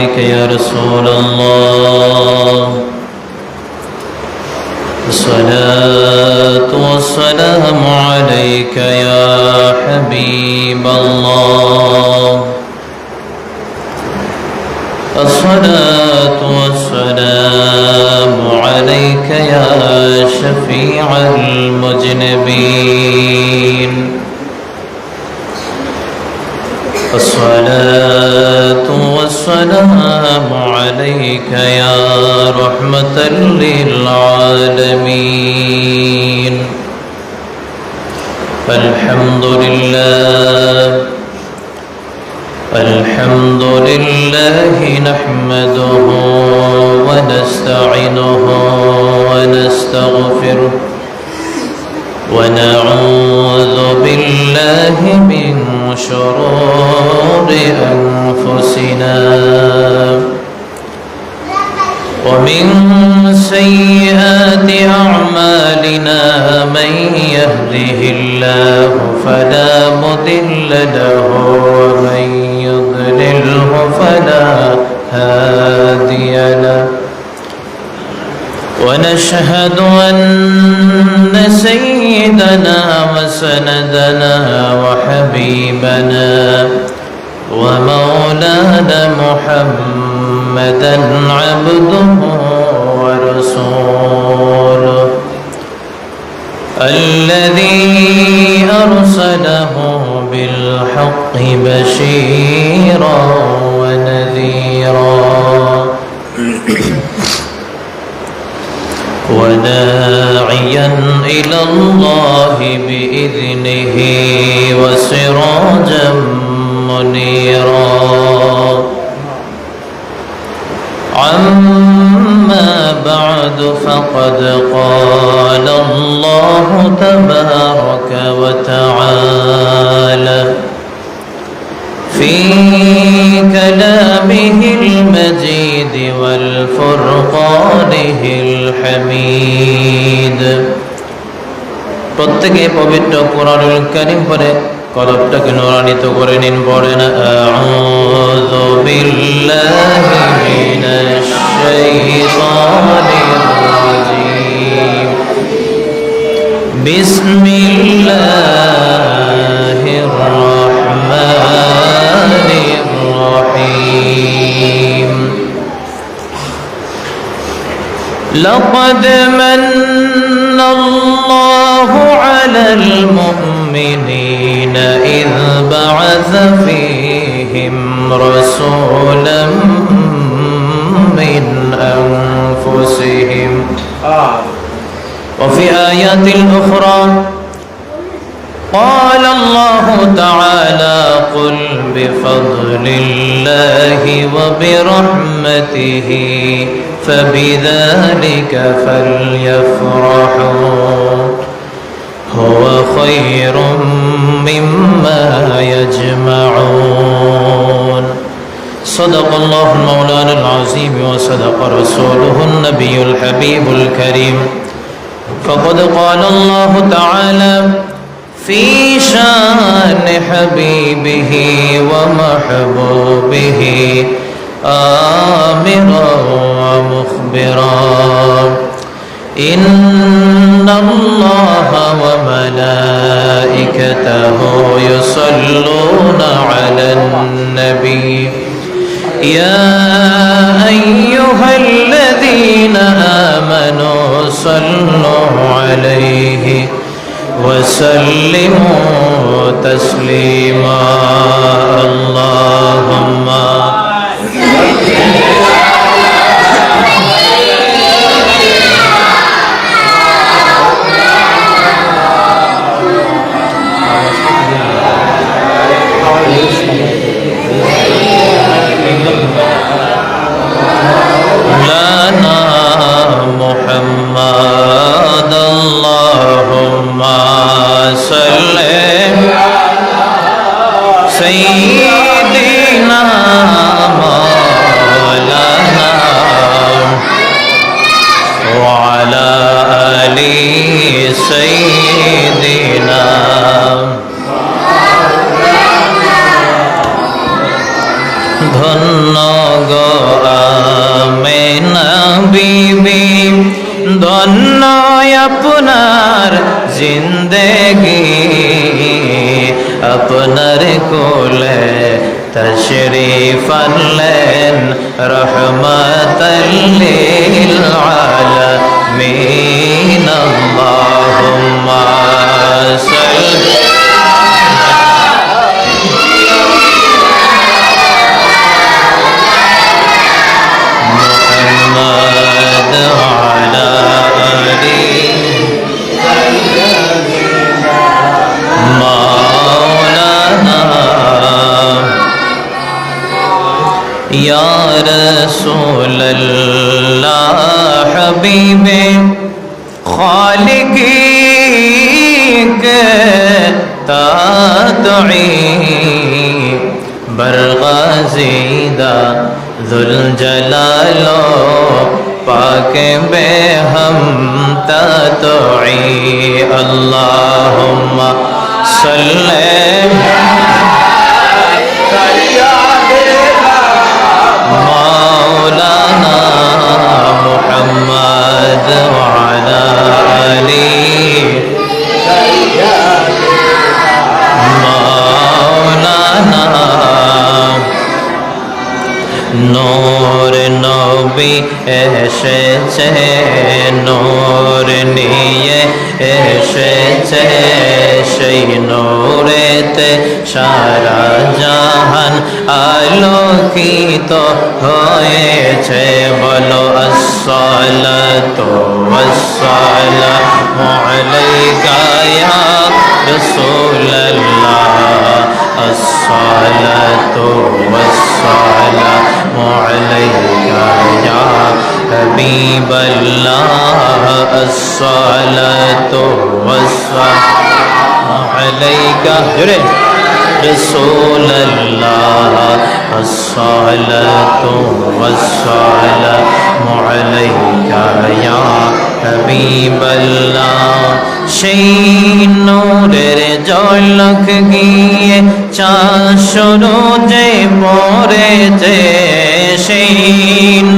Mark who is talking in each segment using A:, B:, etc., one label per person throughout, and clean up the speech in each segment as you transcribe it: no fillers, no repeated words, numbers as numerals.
A: عليك يا رسول الله الصلاة والسلام عليك يا حبيب الله الصلاة والسلام عليك يا شفيع المذنبين الصلاة والسلام عليك يا رحمة للعالمين الحمد لله نحمده ونستعينه ونستغفره ونعوذ بالله من شرور أنفسنا ومن سيئات أعمالنا من يهده الله فلا مضل له ومن يضلله فلا هادي له ونشهد أن سيدنا وسندنا وحبيبنا ومولانا محمدا عبده ورسوله الذي أرسله بالحق بشيرا ونذيرا وداعيا إلى الله بإذنه وسراجا منيرا عما بعد فقد قال الله تبارك وتعالى في كلامه المجيد والفرقانه الحميد প্রত্যেকে পবিত্র কোরআনুল কারীম পড়ে কলবটাকে নূরান্বিত করে নিন পড়েন আউযু বিল্লাহি মিনাশ শাইতানির রাজীম বিসমিল্লাহির রাহমানির রহিম لقد من الله على المؤمنين إذ بعث فيهم رسولا من أنفسهم وفي آيات أخرى قال الله تعالى قل بفضل الله وبرحمته فبذلك فليفرحوا هو خير مما يجمعون صدق الله مولانا العظيم وصدق رسوله النبي الحبيب الكريم فقد قال الله تعالى في شان حبيبه ومحبوبه آمرا ومخبرا إن الله وملائكته يصلون على النبي يا أيها الذين آمنوا صلوا عليه وسلموا تسليما اللهم لنا محمد اللهم صل سيدنا আপনার জিন্দেগি আপনার কোলে তশরীফ আনলেন রহমাতাল লিল আলামিন আল্লাহুম্মা সাল্লি মুহাম্মাদ ওয়া আলা আলি মাওলানা ইয়া রাসূলুল্লাহ হাবিবে খালিকি কে তাতঈ बरग़ाज़ीदा ज़ुल जलालो पाक बे हम ततई अल्लाहुम्मा सल्ले मौलाना मुहम्मद व अला आली नूर नबी एसेছে नूर নিয়ে এসেছে সেই নূরেতে সারা জাহান আলোকিত হয়েছে বলো আসসালাতু ওয়াসসালামু আলাইকা ইয়া রাসূলুল্লাহ আসসালাতু ওয়াসসালামু আলাইকা ইয়া হাবিবাল্লাহ আসসালাতু ওয়াসসালামু আলাইকা জোরে রাসূলুল্লাহ আসসালাতু ওয়াসসালামু আলাইকা ইয়া হাবিবাল্লাহ সেই নূরের ঝলক গিয়ে চাঁদ সূরজে পড়েছে সেই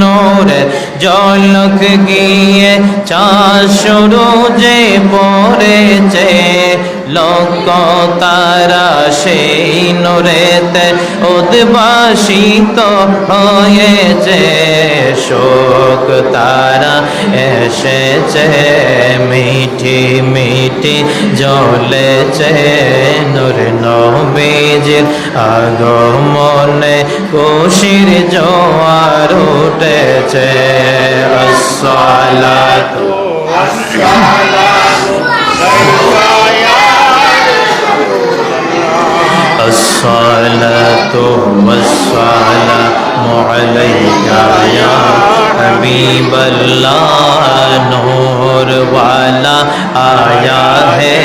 A: নূরের ঝলক গিয়ে চাঁদ সূরজে পড়েছে লক্ষ তারা সেই নূরেতে উদ্ভাসিত হয়েছে শোক তারা এসেছে মিঠি মিঠি জ্বলেছে নূর নবীজির আগমনে খুশির জোয়ার উঠেছে আসসালাতু الصلاة والسلام عليك يا حبيب الله नूर वाला आया है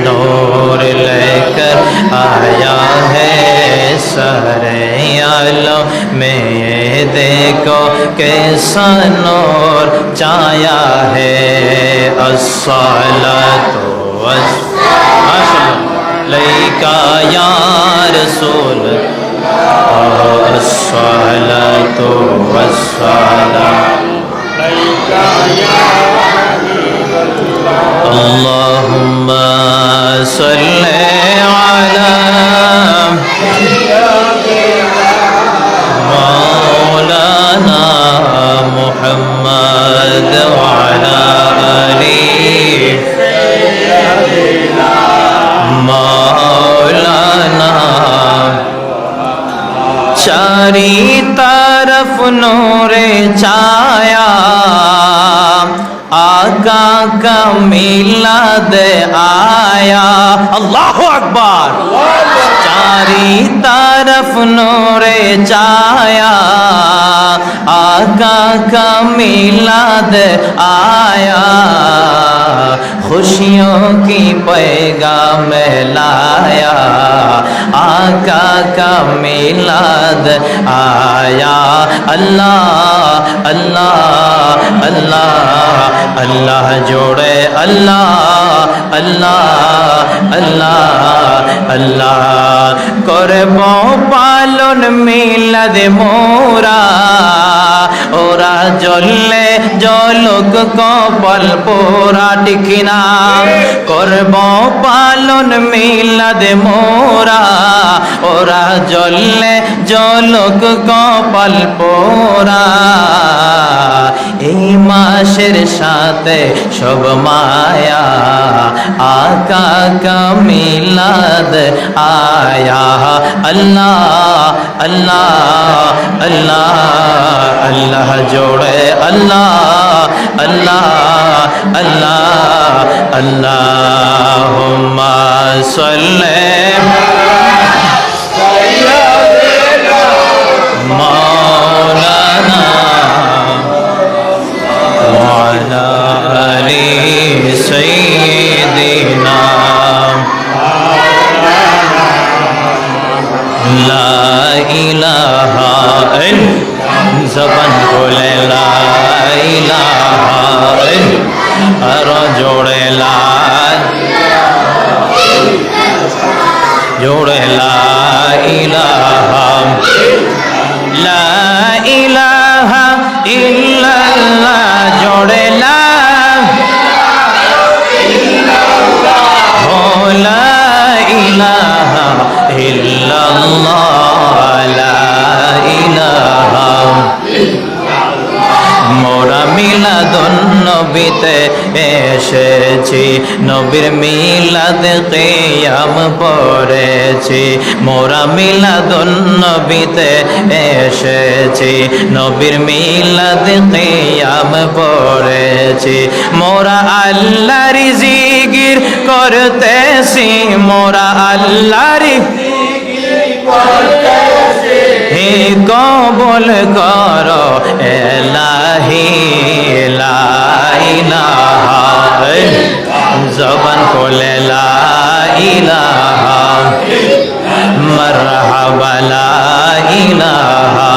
A: नूर लेकर आया है सारे आलम में देखो कैसा नूर छाया है अस्सलातु वस्सलाम लैका या रसूल अस्सलातु वस्सलाम लैका या अल्लाहुम्मा सल्ली अला मौलाना मुहम्मद व अला आली मौलाना चारी तरफ नूरे छाया आका का मिलाद आया अल्लाहु अकबर चारी तरफ नूरे छाया आका का मिलाद आया खुशियों की पैगाम लाया आका का मिलाद आया अल्लाह अल्लाह अल्लाह अल्लाह जोड़े अल्लाह अल्लाह अल्लाह अल्लाह करबो पालन मिलाद मोरा ओरा जल्ले জলক কপাল পোরা টিকিনা করব পালন মিলাদ মোরা ওরা জ্বললে জলক কপাল পোরা এই মাসের সাথে সব মায়া আকা কা মিলাদ আয়া আল্লাহ আল্লাহ আল্লাহ আল্লাহ জোড়ে আল্লাহ আল্লাহ আল্লাহ আল্লাহুম্মা সাল্লি মাওলানা ওয়া আলা আলি সাইয়্যিদিনা লা ইলাহা ইল্লাল্লাহ জবান খুলে লা ইলাহা ইল্লাল্লাহ আর জোড়ে লা ইলাহা লা ইলাহা ইল্লাল্লাহ জোড়ে লা ইলাহা ইল্লাল্লাহ লা ইলাহা মোরা মিলাদুন নবীতে এসেছি নবীর মিলাদ কিয়াম পড়েছি মোরা মিলাদুন নবীতে এসেছি নবীর মিলাদ কিয়াম পড়েছি মোরা আল্লাহর জিকির করতেছি মোরা আল্লাহর হে কবুল করো এলাহি লা ইলাহা জবান খুলে লা ইলাহা মারহাবা লা ইলাহা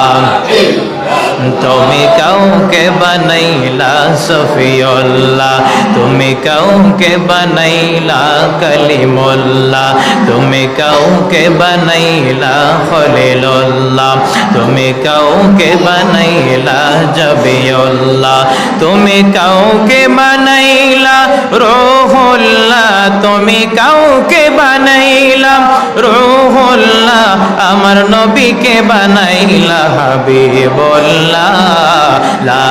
A: তুমি কাউকে বানাইলা সফিউল্লাহ তুমি কাউকে বানাইলা কালিমুল্লাহ তুমি কাউকে বানাইলা খলিলুল্লাহ তুমি কাউকে বানাইলা জবিউল্লাহ তুমি কাউকে বানাইলা রূহুল্লাহ তুমি কাউকে বানাইলা রূহুল্লাহ আমার নবীকে বানাইলা হাবিবুল্লাহ লা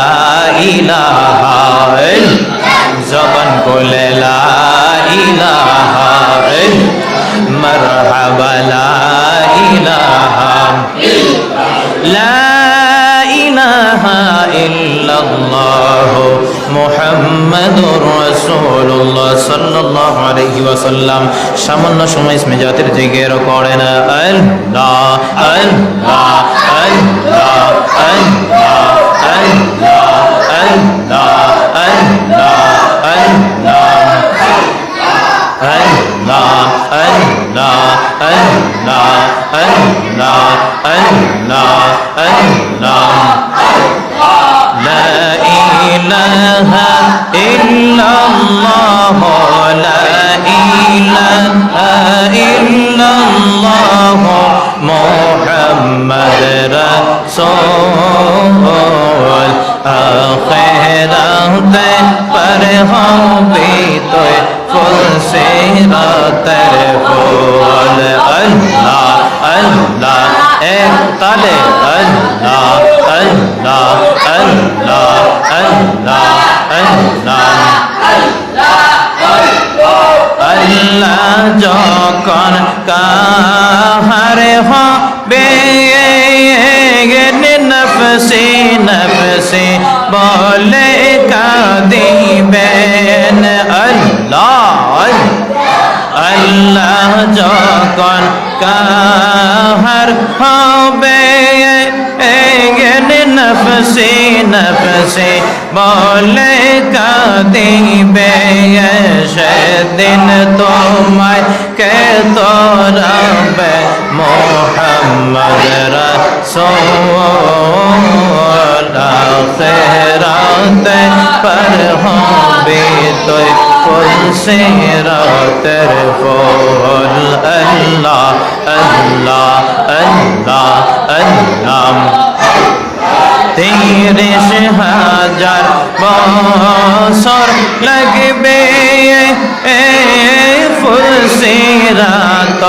A: ইলাহা জবান বলে লা ইলাহা মারহাবা লা ইলাহা লা ইলাহা ইল্লাল্লাহ মুহাম্মাদুর রাসূলুল্লাহ সাল্লাল্লাহু আলাইহি ওয়াসাল্লাম সামান্য সময় ইসমে জাতের জিকির করেন আল্লাহ আল্লাহ আল্লাহ আল্লাহ আল্লাহ আল্লাহ আল্লাহ আল্লাহ আল্লাহ আল্লাহ আল্লাহ আল্লাহ আল্লাহ আল্লাহ লা ইলাহা ইল্লাল্লাহ লা ইলাহা ইল্লাল্লাহ মুহাম্মদ রাসূল আখিরাতে पर হবে তো ফুলসিরাতের ফুল আল্লাহ আল্লাহ এক তালে আল্লাহ আল্লাহ আল্লাহ আল্লাহ আল্লাহ আল্লাহ যখন কাহার হবে নফসি নফসি বলে কাঁদিবেন আল্লাহ আল্লাহ যখন কাহার হবে নফসি নফসি বলে কাঁদিবে সেদিন তোমায় কে তোরাবে মুহাম্মদ রাসূল আখিরাতে पर হবে তুই ফুলসিরাতের ফুল আল্লাহ আল্লাহ আল্লাহ আল্লাহ 30,000 বছর লাগবে ফুলসিরাত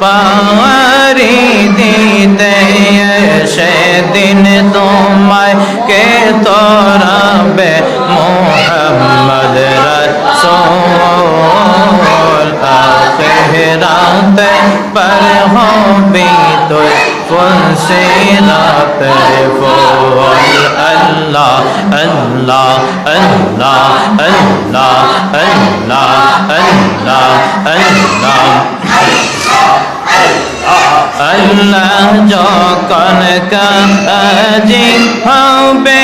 A: পারি দিতে সেদিন তোমায় কে তোরাবে মোহাম্মদ রাসূল আখিরাতে पर হবে তুই ফুলসিরাত ফুল আল্লাহ আল্লাহ আল্লাহ আল্লাহ আল্লাহ আল্লাহ আল্লাহ আল্লাহ যখন কাজী হবে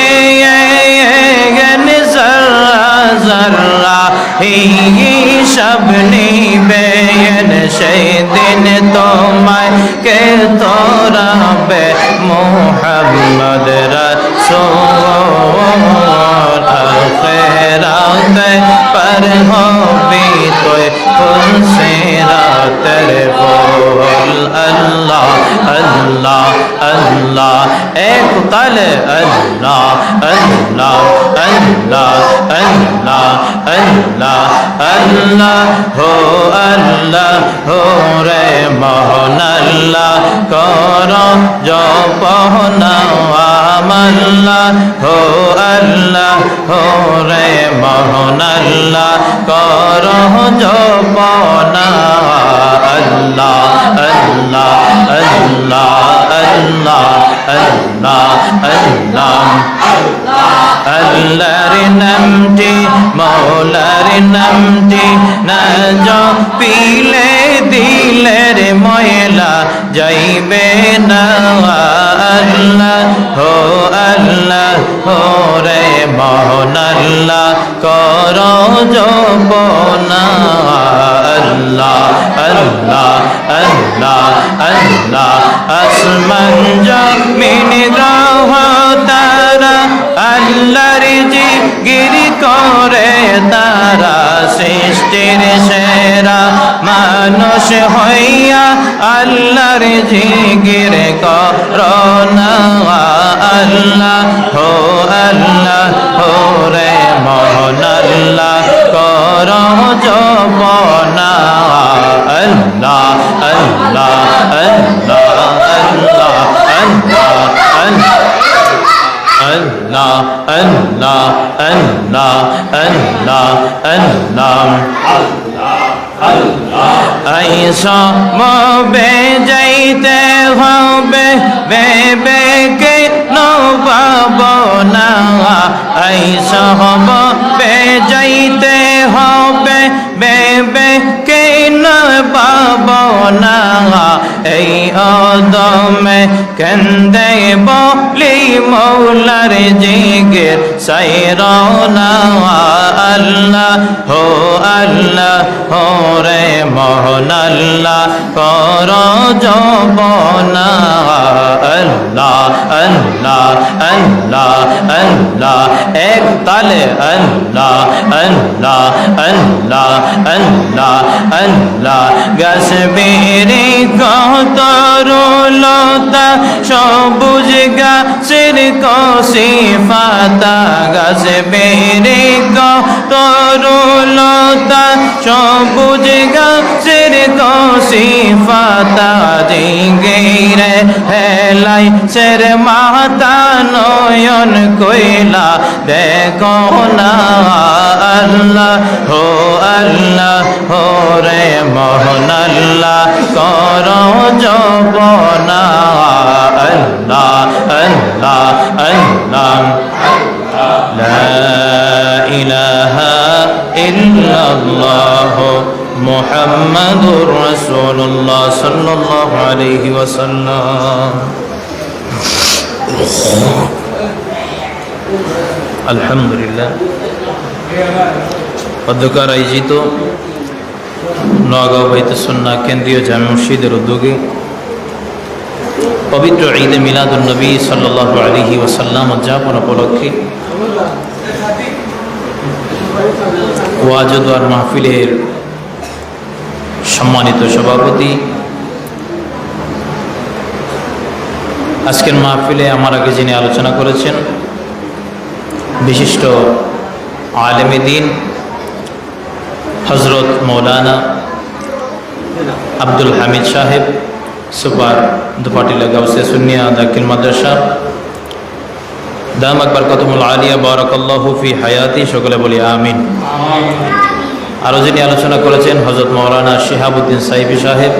A: জর্রা হিসাব নিবেন সেদিন তোমায় কে তোরাবে মোহাম্মদ রাসূল আখিরাতে पर হবে তুই ফুলসিরাতের ফুল আল্লাহ আল্লাহ আল্লাহ এক তাল আল্লাহ আল্লাহ আল্লাহ আল্লাহ আল্লাহ আল্লাহ হো রে মোহন আল্লাহ কর জপনা আমল্লাহ হো আল্লাহ হো রে মোহন আল্লাহ কর জপনা আল্লাহ আল্লাহ আল্লাহ আল্লাহ আল্লাহ আল্লাহ আল্লাহর নামটি মৌলার নামটি না জপিলে দিলের ময়লা যাইবে না আল্লাহ হো রে মোহন আল্লাহ কর জপনা আল্লাহ আল্লাহ আল্লাহ আল্লাহ আসমান জমিন গ্রহ তারা আল্লাহর জিকির করে তারা সৃষ্টির সেরা মানুষ হইয়া আল্লাহর জিকির করনা আল্লাহ হো রে মোহন আল্লাহ কর জপনা আল্লাহ আল্লাহ আল্লাহ আল্লাহ আল্লাহ আল্লাহ আল্লাহ আল্লাহ আল্লাহ আইসা মবে যাইতে হবে বেবে কে নবাবনা আইসা মবে যাইতে হবে বেবে কে নবাবনা এই আদমে কেন্দে বলি মৌলার জিকির সাইরনা আল্লাহ হো রে মোহন আল্লাহ কর জপনা আল্লাহ আল্লাহ আল্লাহ আল্লাহ এক তালে আল্লাহ আল্লাহ আল্লাহ আল্লাহ আল্লাহ গাছ বেরে কত রুলতা সবুজ গাছের কষি পাতা গাছ বেরে কত রুলতা সবুজ গাছের কষি পাতা জিঙ্গিরে হেলাই সের মাতা নয়ন কইলা দেখো না আল্লাহ হো রে মোহন আল্লাহ কর জপনা আল্লাহ আল্লাহ আল্লাহ লা ইলাহা ইল্লাল্লাহ মুহাম্মাদুর রাসূলুল্লাহ সাল্লাল্লাহু আলাইহি ওয়াসাল্লাম। আলহামদুলিল্লাহ অধ্যকার আয়োজিত নওগাঁ বাইতুস সুন্নাহ কেন্দ্রীয় জামে মসজিদের উদ্যোগে পবিত্র ঈদে মিলাদুন নবী সাল্লাল্লাহু আলাইহি ওয়াসাল্লাম উদযাপন উপলক্ষে ওয়াজ ও দোয়ার মাহফিলের সম্মানিত সভাপতি আজকের মাহফিলে আমার আগে যিনি আলোচনা করেছেন বিশিষ্ট আলেম দ্বীন হযরত মৌলানা আব্দুল হামিদ সাহেব, সুপার দুপাটিলা গাউসে সুন্নিয়া দাখিল মাদ্রাসা, দামাত বরকাতুল আলিয়া বারাকাল্লাহু ফি হায়াতি, সকলে বলি আমিন। আরও যিনি আলোচনা করেছেন হযরত মৌলানা শিহাবুদ্দিন সাইফি সাহেব।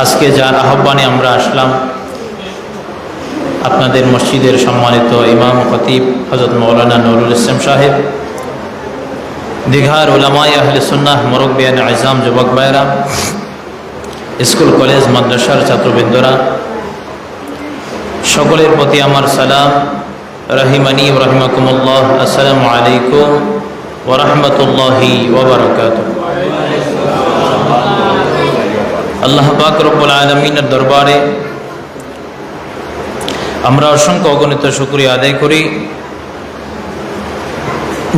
A: আজকে যার আহ্বানে আমরা আসলাম, আপনাদের মসজিদের সম্মানিত ইমাম ও খতিব হযরত মৌলানা নুরুল ইসলাম সাহেব, দীঘার উলামায়ে আহলে সুন্নাহ মুরব্বিয়ান আযম, যুবক ভাইরা, স্কুল কলেজ মাদ্রাসার ছাত্রবৃন্দরা, সকলের প্রতি আমার সালাম, রাহিমানি ওয়া রাহিমাকুমুল্লাহ। আসসালামু আলাইকুম ওয়া রাহমাতুল্লাহি ওয়া বারাকাতুহু। আল্লাহ পাক রব্বুল আলামিনের দরবারে আমরা অসংখ্য অগণিত শুকরিয়া আদায় করি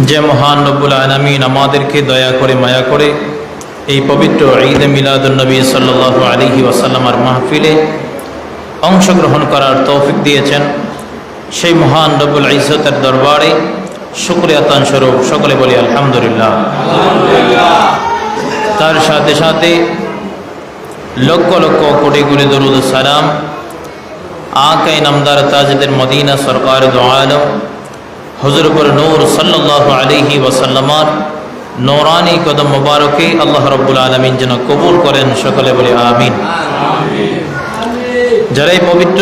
A: যে মহান রব্বুল আলামিন আমাদেরকে দয়া করে মায়া করে এই পবিত্র ঈদে মিলাদুন নবী সাল্লাল্লাহু আলাইহি ওয়াসাল্লামের মাহফিলে অংশগ্রহণ করার তৌফিক দিয়েছেন। সেই মহান রব্বুল ইজ্জতের দরবারে শুকরিয়াতান স্বরূপ সকলে বলি আলহামদুলিল্লাহ। তার সাথে সাথে লক্ষ লক্ষ কোটি কোটি দরুদ ও সালাম আকা ইনামদার তাজেদের মদিনা সরকার দু আলম হুজুর পর নূর সাল্লাল্লাহু আলাইহি ওয়াসাল্লামের নূরানি কদম মুবারকে আল্লাহ রাব্বুল আলামিন যেন কবুল করেন, সকলে বলি আমিন। যারা এই পবিত্র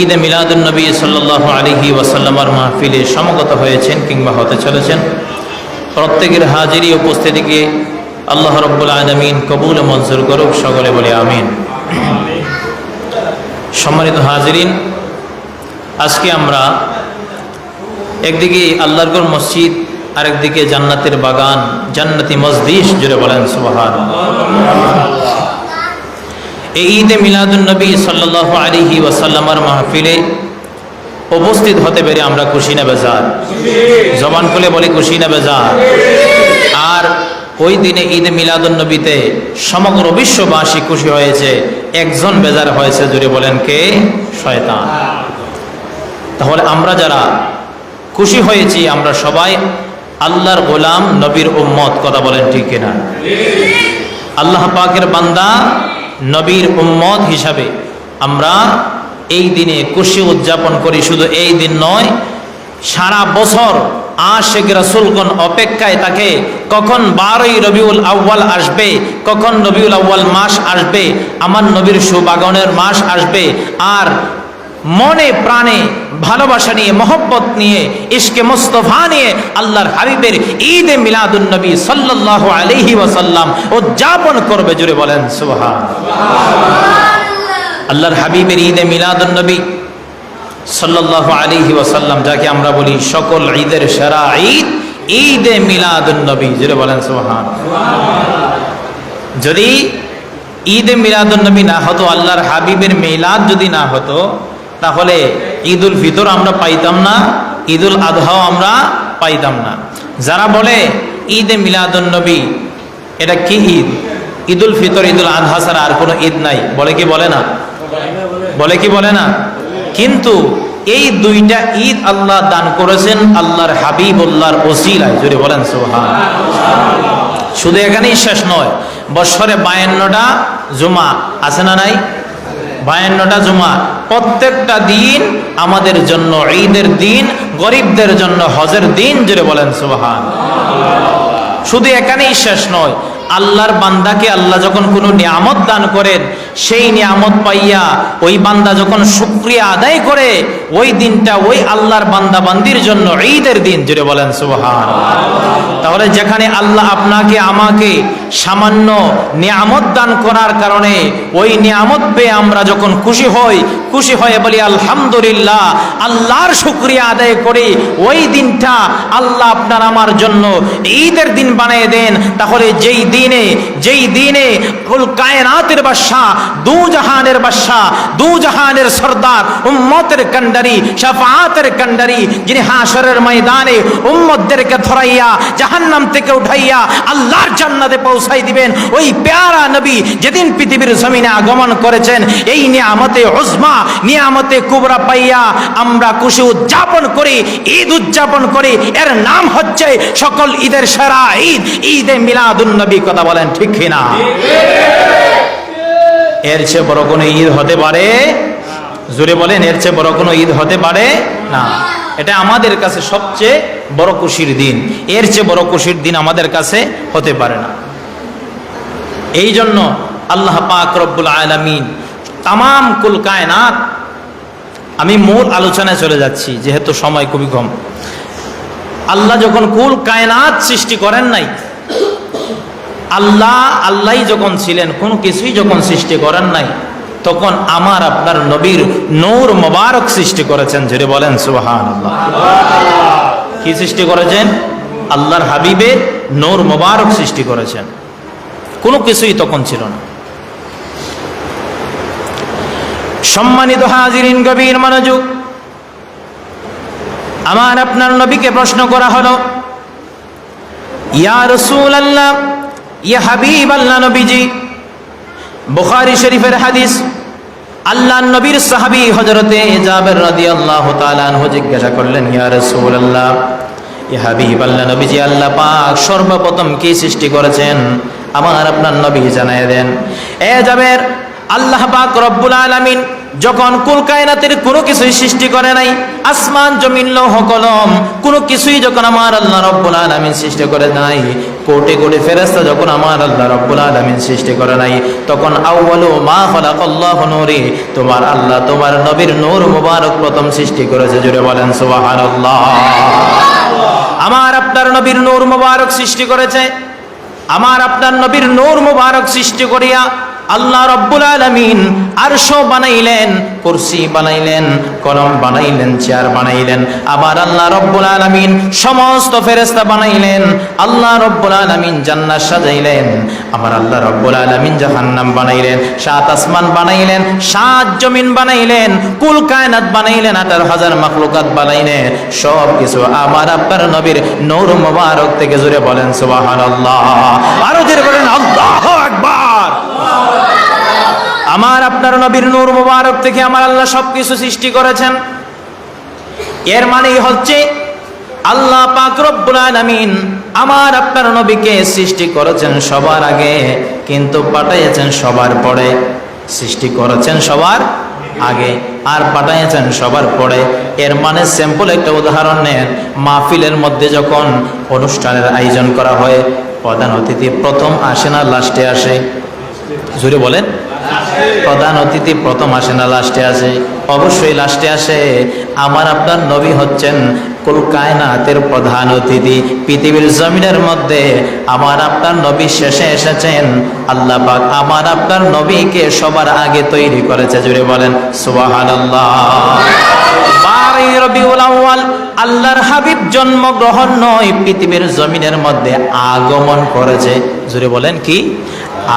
A: ঈদ মিলাদুন নবী সাল্লাল্লাহু আলাইহি ওয়াসাল্লামের মাহফিলে সমগত হয়েছেন কিংবা হতে চলেছেন, প্রত্যেকের হাজিরি উপস্থিতিকে আল্লাহ রাব্বুল আলামিন কবুল ও মঞ্জুর করুক, সকলে বলি আমিন। সম্মানিত হাজিরিন, আজকে আমরা একদিকে আল্লাহর ঘর মসজিদ, আরেকদিকে জান্নাতের বাগান, জান্নাতি মজলিস, জুড়ে বলেন সুবহানাল্লাহ। এই ঈদে মিলাদুন নবী সাল্লাল্লাহু আলাইহি ওয়াসাল্লামের মাহফিলে উপস্থিত হতে পেরে আমরা খুশি না বেজার? জবান খুলে বলি খুশি না বেজার? আর ওই দিনে ঈদে মিলাদুন নবীতে সমগ্র বিশ্ববাসী খুশি হয়েছে, একজন বেজার হয়েছে, জুড়ে বলেন কে? শয়তান। তাহলে আমরা যারা খুশি হয়েছি আমরা সবাই আল্লাহর গোলাম, নবীর উম্মত, কথা বলেন ঠিক কিনা? আল্লাহ পাকের বান্দা, নবীর উম্মত হিসাবে আমরা এই দিনে খুশি উদযাপন করি। শুধু এই দিন নয়, সারা বছর আশিক রাসূলগণ অপেক্ষায় থাকে কখন 12ই রবিউল আউয়াল আসবে, কখন রবিউল আউয়াল মাস আসবে, আমার নবীর শুভাগমনের মাস আসবে। আর মনে প্রাণে ভালোবাসা নিয়ে, মহব্বত নিয়ে, ইশকে মুস্তাফা নিয়ে আল্লাহর হাবিবের ঈদে মিলাদুন নবী সাল্লাল্লাহু আলাইহি ওয়াসাল্লাম উদযাপন করবে, জুড়ে বলেন সুবহানাল্লাহ। আল্লাহর হাবিবের ঈদে মিলাদুন নবী সাল্লাল্লাহু আলাইহি ওয়াসাল্লাম, যাকে আমরা বলি সকল ঈদের সেরা ঈদ, ঈদে মিলাদুন নবী, জুড়ে বলেন সুবহানাল্লাহ। যদি ঈদে মিলাদুন নবী না হতো, আল্লাহর হাবিবের মিলাদ যদি না হতো, তাহলে ঈদুল ফিতর আমরা পাইতাম না, ঈদুল আদহাও আমরা পাইতাম না। যারা বলে ঈদে মিলাদুন নবী এটা কি ঈদ, ঈদুল ফিতর ঈদুল আদহা ছাড়া আর কোনো ঈদ নাই, বলে কি বলে না? বলে কি বলে না? কিন্তু এই দুইটা ঈদ আল্লাহ দান করেছেন আল্লাহর হাবিবুল্লাহর ওসিলায়, জুড়ে বলেন সুবহানাল্লাহ। শুধু এখানেই শেষ নয়, বছরে 52টা জুমা আছে না নাই? 52টা জুমা, প্রত্যেকটা দিন আমাদের জন্য ঈদের দিন, গরিবদের জন্য হজের দিন, জুড়ে বলেন সুবহানাল্লাহ। শুধু এখানেই শেষ নয়, আল্লাহর বান্দাকে আল্লাহ যখন কোনো নিয়ামত দান করেন, সেই নিয়ামত পাইয়া ওই বান্দা যখন শুকরিয়া আদায় করে, ওই দিনটা ওই আল্লাহর বান্দা বান্দির জন্য ঈদের দিন, জুড়ে বলেন সুবহানাল্লাহ। তাহলে যেখানে আল্লাহ আপনাকে আমাকে সামান্য নিয়ামত দান করার কারণে ওই নিয়ামত পেয়ে আমরা যখন খুশি হই, খুশি হয়ে বলি আলহামদুলিল্লাহ, আল্লাহর শুকরিয়া আদায় করি, ওই দিনটা আল্লাহ আপনার আমার জন্য ঈদের দিন বানিয়ে দেন। তাহলে যেই দিনে কুল কায়নাতের বাদশা, দু জাহানের বাদশা, দু জাহানের সরদার, উম্মতের কান্ডারি, শাফাআতের কান্ডারি, যিনি হাশরের ময়দানে উম্মতদেরকে ধরাইয়া জাহান্নাম থেকে উঠাইয়া আল্লাহর জান্নাতে পৌঁছে পৌঁছাই দিবেন ওই প্যারা নবী যেদিন পৃথিবীর জমিনে আগমন করেছেন। এই নিয়ামতে উজমা, নিয়ামতে কুবরা পাইয়া আমরা খুশি উদযাপন করি, ঈদ উদযাপন করি। এর নাম হচ্ছে সকল ঈদের সেরা ঈদ, ঈদে মিলাদুন নবী। কথা বলেন ঠিক কিনা? এর চেয়ে বড় কোনো ঈদ হতে পারে? জোরে বলেন, এর চেয়ে বড় কোনো ঈদ হতে পারে না। এটা আমাদের কাছে সবচেয়ে বড় খুশির দিন, এর চেয়ে বড় খুশির দিন আমাদের কাছে হতে পারে না। এই জন্য আল্লাহ পাক রব্বুল আলামিন তামাম কুল কায়নাত, আমি মূল আলোচনায় চলে যাচ্ছি যেহেতু সময় খুবই কম। আল্লাহ যখন কুল কায়নাত সৃষ্টি করেন নাই, আল্লাহই যখন ছিলেন, কোনো কিছুই যখন সৃষ্টি করেন নাই, তখন আমার আপনার নবীর নূর মোবারক সৃষ্টি করেছেন। জোরে বলেন সুবহানাল্লাহ। কি সৃষ্টি করেছেন? আল্লাহর হাবিবের নূর মোবারক সৃষ্টি করেছেন। কোনো কিছুই তখন ছিল না। সম্মানিত হাজিরিন, গভীর মনোযোগ। আমার আপনার নবীকে প্রশ্ন করা হলো, ইয়া রাসূলুল্লাহ, ইয়া হাবিবাল্লাহ নবীজি। বুখারী শরীফের হাদিস। আল্লাহর নবীর সাহাবী হযরতে জাবের রাদিয়াল্লাহু তাআলা আনহু জিজ্ঞাসা করলেন, ইয়া রাসূলুল্লাহ, ইয়া হাবিবাল্লাহ নবীজি, আল্লাহ পাক সর্বপ্রথম কি সৃষ্টি করেছেন আমার আপনার নবী জানায় দেন। এ জাবের, আল্লাহ পাক রব্বুল আলামিন যখন কুল কায়নাতের কোনো কিছুই সৃষ্টি করে নাই, আসমান জমিন লৌহ কলম কোনো কিছুই যখন আমার আল্লাহ রব্বুল আলামিন সৃষ্টি করে নাই, কোটি কোটি ফেরেশতা যখন আমার আল্লাহ রব্বুল আলামিন সৃষ্টি করে নাই, তখন আউয়ালু মা খালাকাল্লাহু নূরি, তোমার আল্লাহ তোমার নবীর নূর মুবারক প্রথম সৃষ্টি করেছে। জুড়ে বলেন সুবহানাল্লাহ। আমার আপনার নবীর নূর মুবারক সৃষ্টি করেছে। আমার আপনার নবীর নূর মুবারক সৃষ্টি করিয়া আল্লাহ রব্বুল আলামিন আরশ বানাইলেন, কুরসি বানাইলেন, কলম বানাইলেন, চেয়ার বানাইলেন। আবার আল্লাহ রব্বুল আলামিন সমস্ত ফেরেশতা বানাইলেন। আল্লাহ রব্বুল আলামিন জান্নাত সাজাইলেন। আমার আল্লাহ রব্বুল আলামিন জাহান্নাম বানাইলেন। 7 আসমান বানাইলেন, 7 জমিন বানাইলেন, কুল কায়নাত বানাইলেন, 18,000 মাখলুকাত বানাইলেন। সব কিছু আমার আপনার নবীর নূর মুবারক থেকে। জোরে বলেন সুবহানাল্লাহ। আরো জোরে বলেন আল্লাহু আকবার। আমার আপনার নবীর নূর মুবারক থেকে আমার আল্লাহ সবকিছু সৃষ্টি করেছেন। এর মানে হচ্ছে আল্লাহ পাক রব্বুল আলামিন আমার আপনার নবীকে সৃষ্টি করেছেন সবার আগে, কিন্তু পাঠাইছেন সবার পরে। সৃষ্টি করেছেন সবার আগে আর পাঠাইছেন সবার পরে। এর মানে সিম্পল একটা উদাহরণ নেন। মাহফিলের মধ্যে যখন অনুষ্ঠানের আয়োজন করা হয়, প্রধান অতিথি প্রথম আসে না লাস্টে আসে? জোরে বলেন। প্রধান অতিথি প্রথম আসে না লাস্টে আসে? অবশ্যই লাস্টে আসে। আমার আপনার নবী হচ্ছেন কুল কায়নাতের প্রধান অতিথি। পৃথিবীর জমিনের মধ্যে আমার আপনার নবী শেষে এসেছেন। আল্লাহ পাক আমার আপনার নবীকে সবার আগে তৈরি করেছে। জুড়ে বলেন সুবহানাল্লাহ। 12 রবিউল আউয়াল আল্লাহর হাবিব জন্মগ্রহণ নয়, পৃথিবীর জমিনের মধ্যে আগমন করেছে। জুড়ে বলেন কি?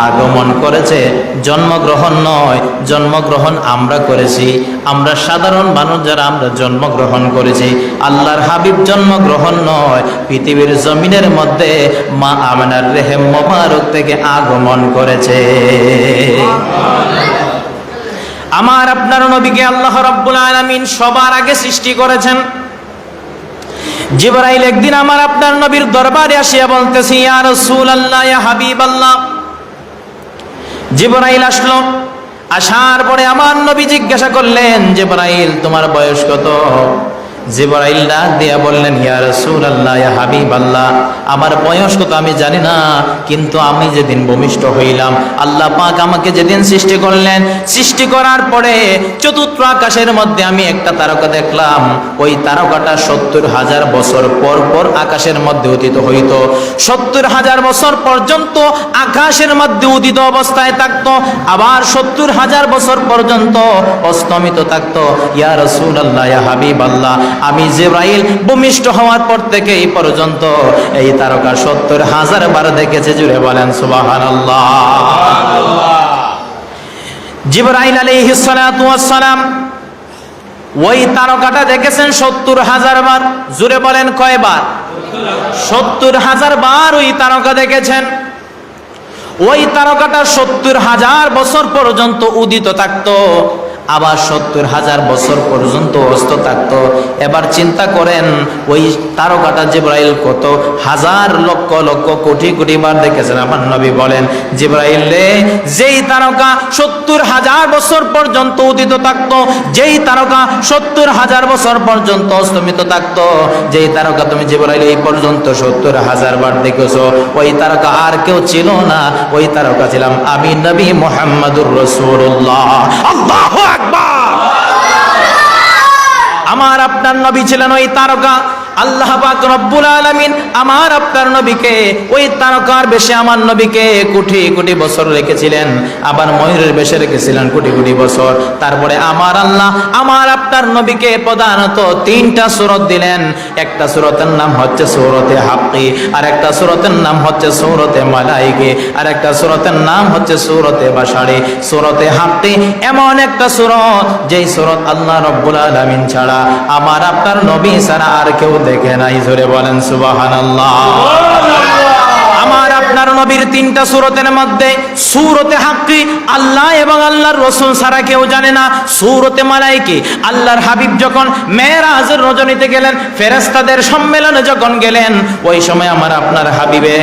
A: আগমন করেছে, জন্মগ্রহণ নয়। জন্মগ্রহণ আমরা করেছি, আমরা সাধারণ মানুষ যারা আমরা জন্মগ্রহণ করেছি। আল্লাহর হাবিব জন্মগ্রহণ নয়, পৃথিবীর জমিনের মধ্যে মা আমিনার রেহেম মোবারক থেকে আগমন করেছে। আমার আপনার নবীকে আল্লাহ রাব্বুল আলামিন সবার আগে সৃষ্টি করেছেন। জিবরাইল একদিন আমার আপনার নবীর দরবারে আসিয়া বলতেছে, ইয়া রাসূলুল্লাহ, ইয়া হাবিবাল্লাহ। জিবরাইল আসলো। আসার পরে আমার নবী জিজ্ঞাসা করলেন, জিবরাইল তোমার বয়স কত? জিবরাইল ডাক দিয়া বললেন, ইয়া রাসূলুল্লাহ, ইয়া হাবিবাল্লাহ, আমার বয়স কত আমি জানি না, কিন্তু আমি যেদিন ভূমিষ্ঠ হইলাম, আল্লাহ পাক আমাকে যেদিন সৃষ্টি করলেন, সৃষ্টি করার পরে চতুর্থ আকাশের মধ্যে আমি একটা তারকা দেখলাম। ওই তারকাটা 70,000 বছর পর পর আকাশের মধ্যে উদিত হইত। 70,000 বছর পর্যন্ত আকাশের মধ্যে উদিত অবস্থায় থাকতো, আবার 70,000 বছর পর্যন্ত অস্তমিত থাকতো। ইয়া রাসূলুল্লাহ, ইয়া হাবিবাল্লাহ, আমি জিবরাইল ভূমিষ্ঠ হওয়ার পর থেকে এই পর্যন্ত এই তারকা 70,000 বার দেখেছে। জুড়ে বলেন সুবহানাল্লাহ। জিবরাইল আলাইহিস সালাতু ওয়াস সালাম ওই তারকাটা দেখেছেন 70,000 বার। জুড়ে বলেন কয়বার? 70,000 বার ওই তারকা দেখেছেন। ওই তারকাটা 70,000 বছর পর্যন্ত উদিত থাকতো, আবার 70,000 বছর পর্যন্ত অস্ত থাকতো। এবার চিন্তা করেন ওই তারকাটা জিবরাইল কত হাজার লক্ষ লক্ষ কোটি কোটি বার দেখেছেন। আমার নবী বলেন, জিবরাইল রে, যেই তারকা 70,000 বছর পর্যন্ত উদিত থাকতো, যেই তারকা 70,000 বছর পর্যন্ত অস্তমিত থাকতো, যেই তারকা তুমি জিবরাইল এই পর্যন্ত 70,000 বার দেখেছো, ওই তারকা আর কেউ ছিল না, ওই তারকা ছিলাম আমি, নবী মুহাম্মদুর রাসূলুল্লাহ। আল্লাহু আকবার। আমার আপনার নবী ছিলেন ওই তারকা। আল্লাহ পাক রব্বুল আলামিন আমার আপনার নবীকে ওই তারকার বেশে আমার নবীকে কোটি কোটি বছর রেখেছিলেন, আবার ময়ূরের বেশে রেখেছিলেন কোটি কোটি বছর। তারপরে আমার আল্লাহ আমার আপনার নবীকে প্রধানত 3টা সূরত দিলেন। একটা সূরতের নাম হচ্ছে সূরতে হাক্কি, আর একটা সূরতের নাম হচ্ছে সূরতে মালাইকে, আর একটা সূরতের নাম হচ্ছে সূরতে বাশারে। সূরতে হাক্কি এমন একটা সূরত, যেই সূরত আল্লাহ রব্বুল আলামিন ছাড়া আমার আপনার নবী ছাড়া আর কেউ দেখে নাই। জোরে বলেন সুবহানাল্লাহ। আমার আপনার নবীর 3টা সূরতের মধ্যে সূরতে হাক্কি আল্লাহ এবং আল্লাহর রাসূল ছাড়া কেউ জানে না। সূরতে মালাইকি আল্লাহর হাবিব যখন মেরাজের রজনীতে গেলেন, ফেরেশতাদের সম্মেলনে যখন গেলেন, ওই সময় আমার আপনার হাবিবে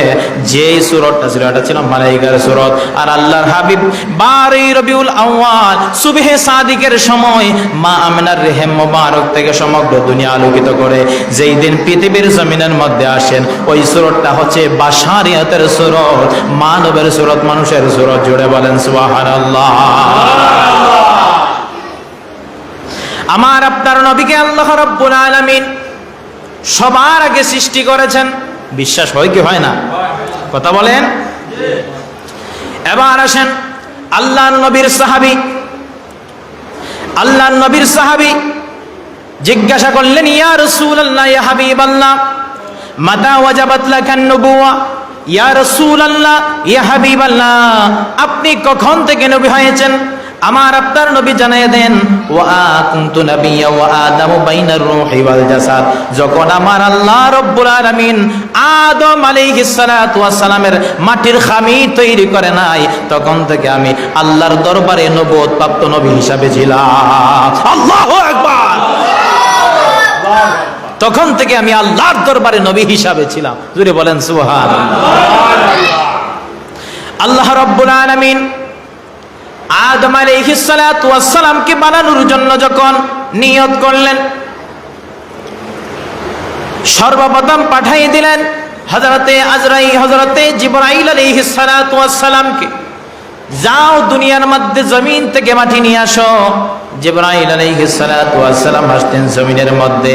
A: যেই সূরতটা ছিল এটা ছিল মালাইকার সূরত। আর আল্লাহর হাবিব 12 রবিউল আউয়াল সুবহে সাদিকের সময় মা আমিনার রেহেম মোবারক থেকে সমগ্র দুনিয়া আলোকিত করে যেই দিন পৃথিবীর জমিনের মধ্যে আসেন, ওই সূরতটা হচ্ছে বাশারিয়াতের সূরত, মানবের সূরত, মানুষের সূরত। জুড়ে বলেন সুবহানাল্লাহ। আমার আপনার নবীকে আল্লাহ রাব্বুল আলামিন সবার আগে সৃষ্টি করেছেন। বিশ্বাস হয় কি হয় না? কথা বলেন। এবার আসেন আল্লাহর নবীর সাহাবী জিজ্ঞাসা করলেন, ইয়া রাসূলুল্লাহ, ইয়া হাবিবাল্লাহ, মাতা ওয়াজাবাত লাকান নবুওয়া? ইয়া রাসূলুল্লাহ, ইয়া হাবিবাল্লাহ, আপনি কখন থেকে নবী হয়েছেন? আমার আপনার নবী জানিয়ে দেন, ওয়া কুনতু নাবিয়্যা ওয়া আদামু বাইনার রূহি ওয়াল জাসাদ। যখন আমার আল্লাহ রাব্বুল আলামিন আদম আলাইহিস সালাতু ওয়াস সালামের মাটির খামি তৈরি করে নাই, তখন থেকে আমি আল্লাহর দরবারে নবুয়ত প্রাপ্ত নবী হিসাবে ছিলাম। আল্লাহু আকবার। তখন থেকে আমি আল্লাহর দরবারে নবী হিসাবে ছিলাম। জোরে বলেন সুবহানাল্লাহ। আল্লাহ রাব্বুল আলামিন আদম আলাইহিস সালাতু ওয়াস সালামকে বানানোর জন্য যখন নিয়ত করলেন, সর্বপ্রথম পাঠিয়ে দিলেন হযরতে জিবরাইল আলাইহিস সালাতু ওয়াস সালামকে। যাও দুনিয়ার মধ্যে জমিন থেকে মাটি নিয়ে আসো। জিবরাইল আলাইহিস সালাতু ওয়াস সালাম আসতেন জমিনের মধ্যে।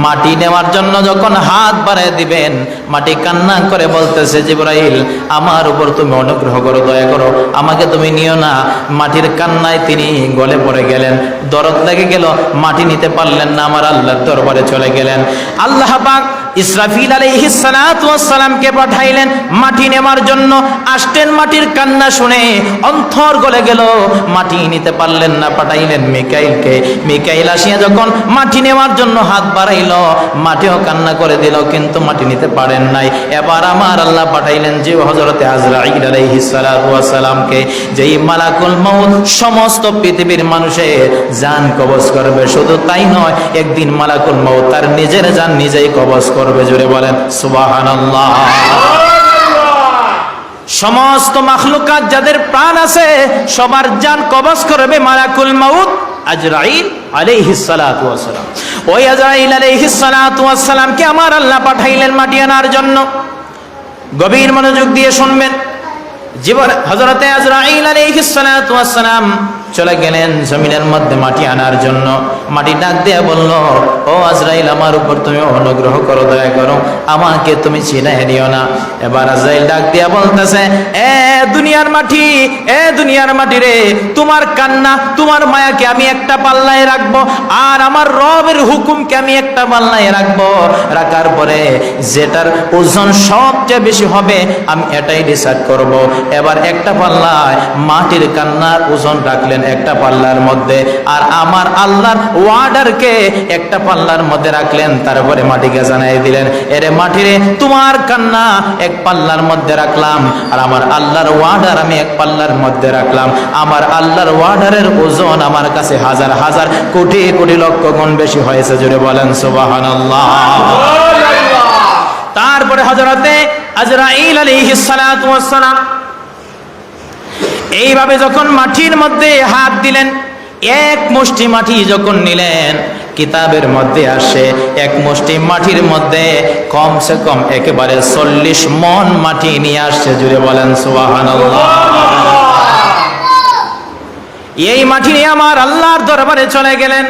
A: মাটি নেওয়ার জন্য যখন হাত বাড়ায় দিবেন, মাটি কান্না করে বলতেছে, জিবরাইল আমার উপর তুমি অনুগ্রহ করো, দয়া করো, আমাকে তুমি নিও না। মাটির কান্নায় তিনি গলে পড়ে গেলেন, দরদ লেগে গেল, মাটি নিতে পারলেন না, আমার আল্লাহর দরবারে চলে গেলেন। আল্লাহ পাক ইসরাফিল আলাইহিস সালাতু ওয়াস সালামকে পাঠাইলেন মাটি নেওয়ার জন্য। আসতেন, মাটির কান্না শুনে অন্তর গলে গেল, মাটি নিতে পারলেন না, পাঠাইলেন মিকাইলকে। মিকাইল আসিয়া যখন মাটি নেওয়ার জন্য হাত বাড়াইল, মাটিও কান্না করে দিল, কিন্তু মাটি নিতে পারেন নাই। এবার আমার আল্লাহ পাঠাইলেন যে হযরতে আজরাইল আলাইহিস সালাতু ওয়াস সালামকে, যেই মালাকুল মউত সমস্ত পৃথিবীর মানুষের জান কবজ করবে। শুধু তাই নয়, একদিন মালাকুল মউত তার নিজের জান নিজেই কবজ করবে। জোরে বলেন সুবহানাল্লাহ। সমস্ত মাখলুকাত যাদের প্রাণ আছে সবার জান কবজ করবে মালাকুল মউত আজরাইল আলাইহিস সালাতু ওয়াস সালাম। ওই আজরাইল আলাইহিস সালাতু ওয়াস সালামকে আমার আল্লাহ পাঠাইলেন মাটি আনার জন্য। গভীর মনোযোগ দিয়ে শুনবেন। হযরতে আজরাইল আলাইহিস সালাতু ওয়াস সালাম চলে গেলেন জমিনের মধ্যে মাটি আনার জন্য। মাটি ডাক দিয়ে বলল, ও আজরাইল, আমার উপর তুমি অনুগ্রহ করো, দয়া করো, আমাকে তুমি ছিনায় নিও না। এবার আজরাইল ডাক দিয়া বলতেছে, এ দুনিয়ার মাটি, এ দুনিয়ার মাটি রে, তোমার কান্না তোমার মায়াকে আমি একটা পাল্লায় রাখবো, আর আমার রবের হুকুমকে আমি একটা পাল্লায় রাখবো। রাখার পরে যেটার ওজন সবচেয়ে বেশি হবে আমি এটাই ডিসাইড করব। এবার একটা পাল্লায় মাটির কান্নার ওজন রাখলেন একটা পাল্লার মধ্যে, আর আমার আল্লাহর ওয়ার্ডারকে একটা পাল্লার মধ্যে রাখলেন। তারপরে মাটিকে জানাই দিলেন, এরে মাটিরে, তোমার কান্না এক পাল্লার মধ্যে রাখলাম, আর আমার আল্লাহর ওয়ার্ডার আমি এক পাল্লার মধ্যে রাখলাম। আমার আল্লাহর ওয়ার্ডারের ওজন আমার কাছে হাজার হাজার কোটি কোটি লক্ষ গুণ বেশি হয়েছে। জুড়ে বলেন সুবহানাল্লাহ। তারপরে হযরতে আজরাইল আলাইহিস সালাতু ওয়াস সালাম এইভাবে যখন মাটির মধ্যে হাত দিলেন, এক মুষ্টি মাটি যখন নিলেন, কিতাবের মধ্যে আসে এক মুষ্টি মাটির মধ্যে কমসে কম একেবারে 40 মণ মাটি নিয়ে আসছে। জুড়ে বলেন সুবহানাল্লাহ। এই মাটি নিয়ে আমার আল্লাহর দরবারে চলে গেলেন।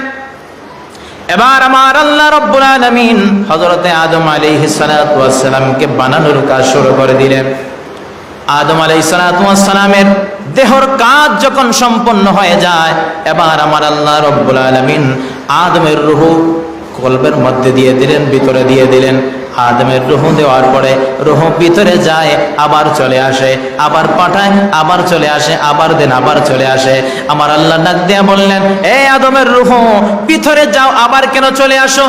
A: এবার আমার আল্লাহ রাব্বুল আলামিন হযরতে আদম আলাইহিস সালাতু ওয়াস সালামকে বানানোর কাজ শুরু করে দিলেন। আদম আলাইহিস সালাতু ওয়াস সালামের দেহর কাজ যখন সম্পন্ন হয়ে যায়, এবার আমার আল্লাহ রাব্বুল আলামিন আদমের রূহ কলবের মধ্যে দিয়ে দিলেন, ভিতরে দিয়ে দিলেন। আদমের রূহ দেওয়ার পরে রূহ ভিতরে যায়, আবার চলে আসে, আবার পাঠায়, আবার চলে আসে, আবার দেন, আবার চলে আসে। আমার আল্লাহ ডাক দিয়ে বললেন, এ আদমের রূহ ভিতরে যাও, আবার কেন চলে আসো?